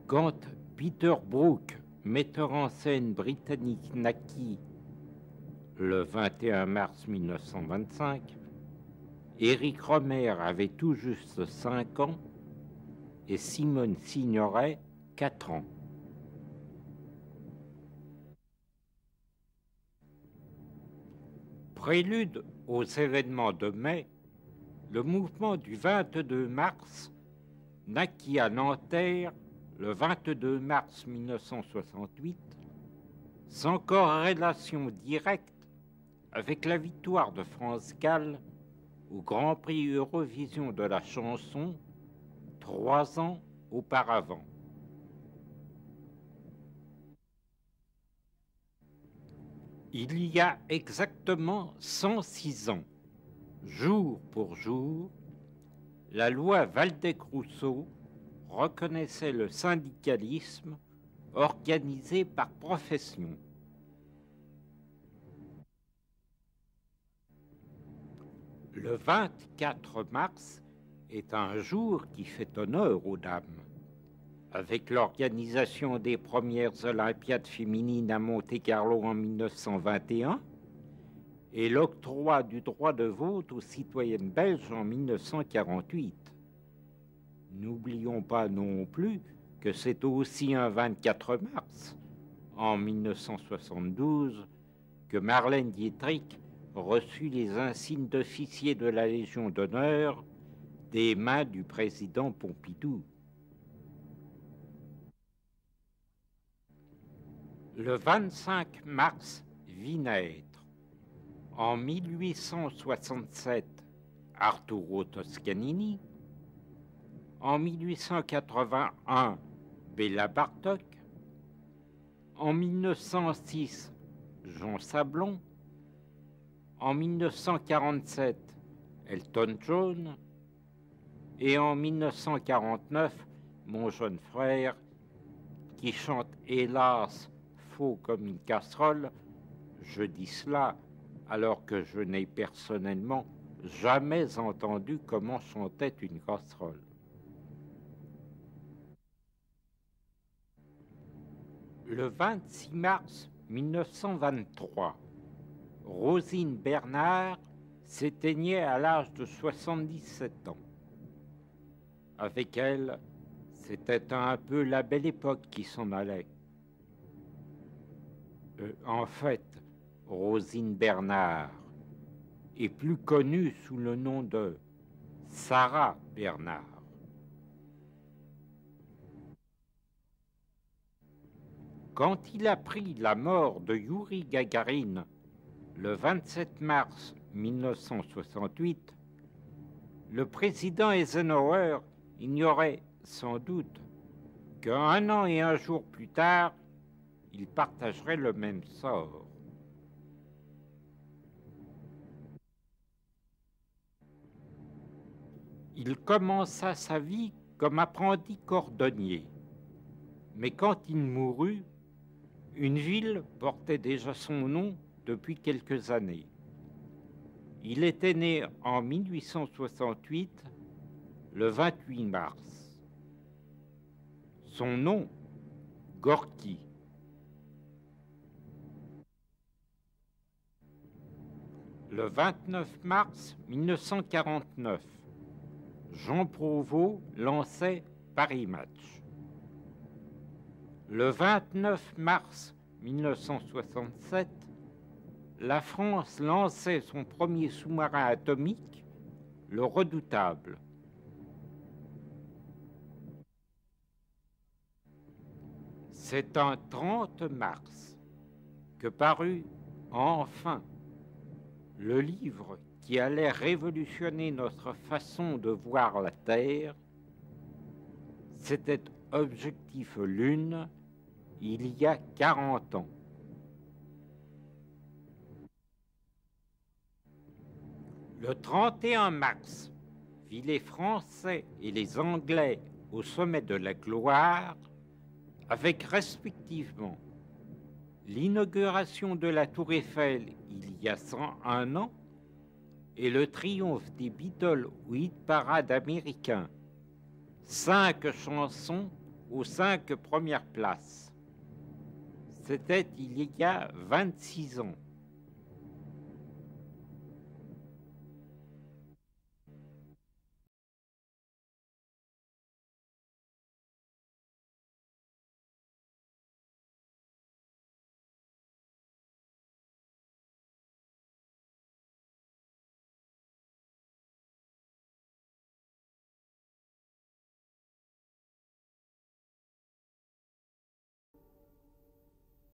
Quand Peter Brook, metteur en scène britannique, naquit le 21 mars 1925, Éric Rohmer avait tout juste 5 ans et Simone Signoret 4 ans. Prélude aux événements de mai, le mouvement du 22 mars naquit à Nanterre le 22 mars 1968, sans corrélation directe avec la victoire de France Gall au Grand Prix Eurovision de la chanson 3 ans auparavant. Il y a exactement 106 ans, jour pour jour, la loi Waldeck-Rousseau reconnaissait le syndicalisme organisé par profession. Le 24 mars est un jour qui fait honneur aux dames. Avec l'organisation des premières Olympiades féminines à Monte-Carlo en 1921 et l'octroi du droit de vote aux citoyennes belges en 1948. N'oublions pas non plus que c'est aussi un 24 mars, en 1972, que Marlène Dietrich reçut les insignes d'officier de la Légion d'honneur des mains du président Pompidou. Le 25 mars vit naître, en 1867, Arturo Toscanini, en 1881, Béla Bartók, en 1906, Jean Sablon, en 1947, Elton John, et en 1949, mon jeune frère, qui chante hélas faux comme une casserole. Je dis cela alors que je n'ai personnellement jamais entendu comment chantait une casserole. Le 26 mars 1923, Rosine Bernard s'éteignait à l'âge de 77 ans. Avec elle, c'était un peu la belle époque qui s'en allait. En fait, Rosine Bernard est plus connue sous le nom de Sarah Bernard. Quand il apprit la mort de Youri Gagarin le 27 mars 1968, le président Eisenhower ignorait sans doute qu'1 an et 1 jour plus tard, il partagerait le même sort. Il commença sa vie comme apprenti cordonnier, mais quand il mourut, une ville portait déjà son nom depuis quelques années. Il était né en 1868, le 28 mars. Son nom, Gorky. Le 29 mars 1949, Jean Prouvost lançait Paris Match. Le 29 mars 1967, la France lançait son premier sous-marin atomique, le Redoutable. C'est un 30 mars que parut enfin le livre qui allait révolutionner notre façon de voir la Terre. C'était Objectif Lune, il y a 40 ans. Le 31 mars vit les Français et les Anglais au sommet de la gloire, avec respectivement l'inauguration de la Tour Eiffel il y a 101 ans et le triomphe des Beatles au hit parade américain. 5 chansons aux 5 premières places. C'était il y a 26 ans.